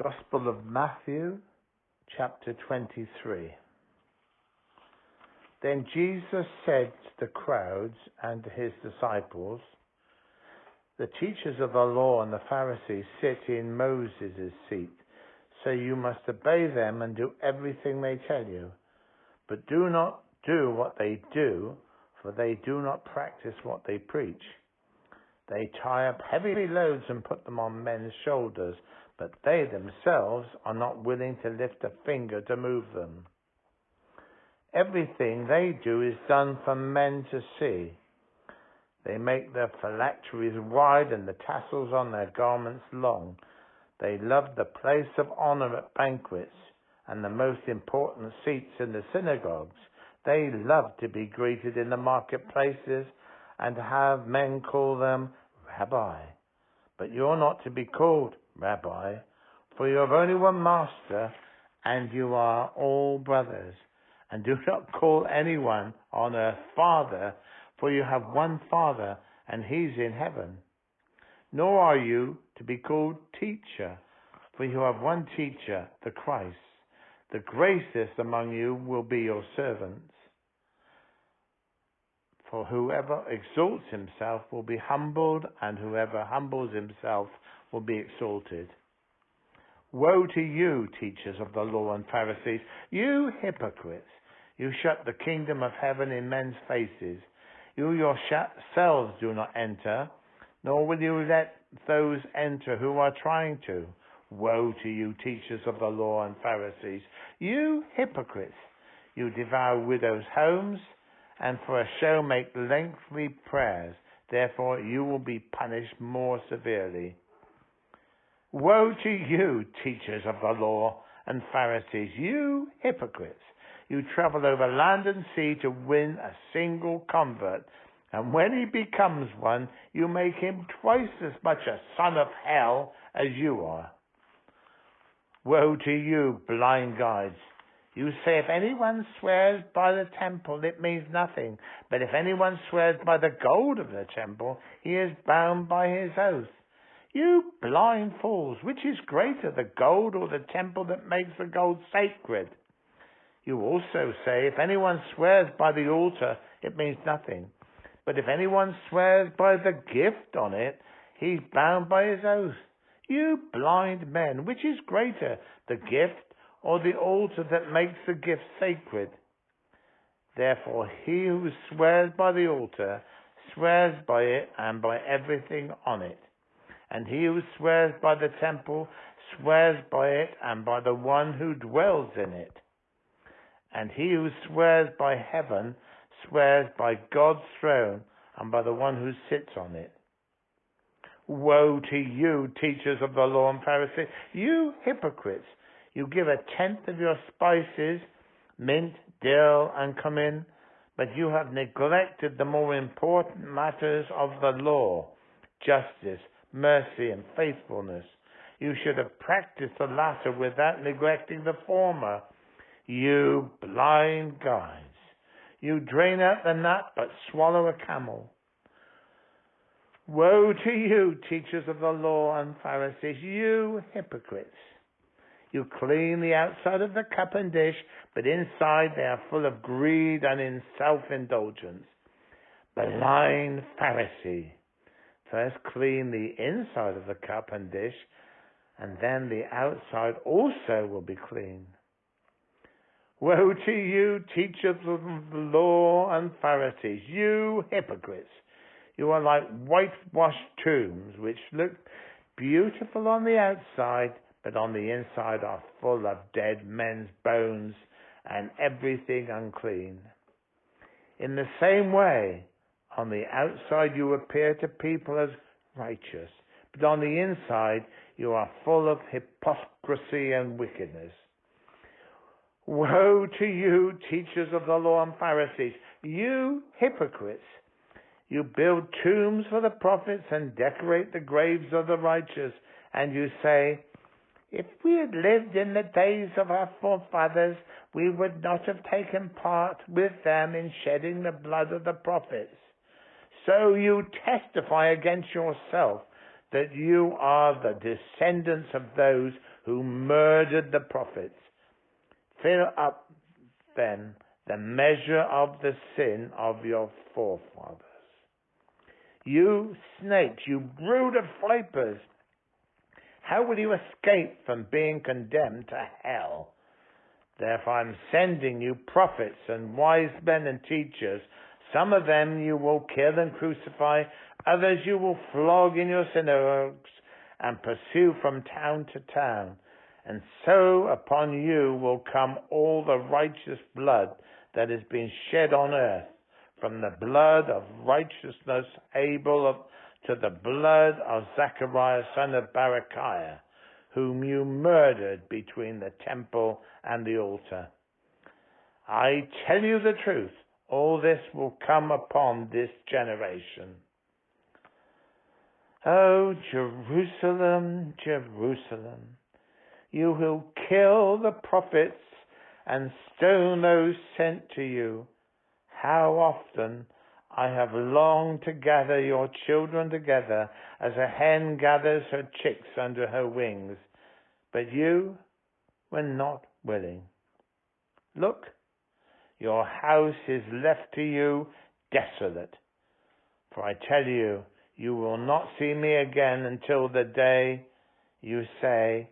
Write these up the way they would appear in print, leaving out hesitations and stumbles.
Gospel of Matthew, chapter 23. Then Jesus said to the crowds and to his disciples, "The teachers of the law and the Pharisees sit in Moses' seat, so you must obey them and do everything they tell you. But do not do what they do, for they do not practice what they preach. They tie up heavy loads and put them on men's shoulders, but they themselves are not willing to lift a finger to move them. Everything they do is done for men to see. They make their phylacteries wide and the tassels on their garments long. They love the place of honor at banquets and the most important seats in the synagogues. They love to be greeted in the marketplaces and to have men call them Rabbi. But you're not to be called Rabbi, for you have only one master, and you are all brothers. And do not call anyone on earth Father, for you have one Father, and he's in heaven. Nor are you to be called Teacher, for you have one Teacher, the Christ. The greatest among you will be your servants. For whoever exalts himself will be humbled, and whoever humbles himself will be exalted. Woe to you, teachers of the law and Pharisees, you hypocrites! You shut the kingdom of heaven in men's faces. You yourselves do not enter, nor will you let those enter who are trying to. Woe to you, teachers of the law and Pharisees, you hypocrites! You devour widows' homes, and for a show make lengthy prayers. Therefore you will be punished more severely. Woe to you, teachers of the law and Pharisees, you hypocrites! You travel over land and sea to win a single convert, and when he becomes one, you make him twice as much a son of hell as you are. Woe to you, blind guides! You say if anyone swears by the temple, it means nothing. But if anyone swears by the gold of the temple, he is bound by his oath. You blind fools, which is greater, the gold or the temple that makes the gold sacred? You also say if anyone swears by the altar, it means nothing. But if anyone swears by the gift on it, he's bound by his oath. You blind men, which is greater, the gift or the altar that makes the gift sacred? Therefore he who swears by the altar swears by it and by everything on it. And he who swears by the temple swears by it and by the one who dwells in it. And he who swears by heaven swears by God's throne and by the one who sits on it. Woe to you, teachers of the law and Pharisees, you hypocrites! You give a tenth of your spices, mint, dill, and cumin, but you have neglected the more important matters of the law, justice, mercy, and faithfulness. You should have practiced the latter without neglecting the former. You blind guides! You drain out the nut, but swallow a camel. Woe to you, teachers of the law and Pharisees, you hypocrites! You clean the outside of the cup and dish, but inside they are full of greed and in self-indulgence. Blind Pharisee! First clean the inside of the cup and dish, and then the outside also will be clean. Woe to you, teachers of the law and Pharisees, you hypocrites! You are like whitewashed tombs, which look beautiful on the outside, but on the inside are full of dead men's bones and everything unclean. In the same way, on the outside you appear to people as righteous, but on the inside you are full of hypocrisy and wickedness. Woe to you, teachers of the law and Pharisees, you hypocrites! You build tombs for the prophets and decorate the graves of the righteous, and you say, if we had lived in the days of our forefathers, we would not have taken part with them in shedding the blood of the prophets. So you testify against yourself. that you are the descendants of those who murdered the prophets. Fill up then the measure of the sin of your forefathers. You snakes, you brood of vipers, how will you escape from being condemned to hell? Therefore I'm sending you prophets and wise men and teachers. Some of them you will kill and crucify, others you will flog in your synagogues and pursue from town to town. And so upon you will come all the righteous blood that has been shed on earth, from the blood of righteousness Abel to the blood of Zechariah son of Berechiah, whom you murdered between the temple and the altar. I tell you the truth, all this will come upon this generation. O Jerusalem, Jerusalem, you will kill the prophets and stone those sent to you. How often I have longed to gather your children together as a hen gathers her chicks under her wings, but you were not willing. Look, your house is left to you desolate. For I tell you, you will not see me again until the day you say,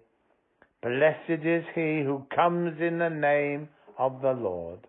Blessed is he who comes in the name of the Lord.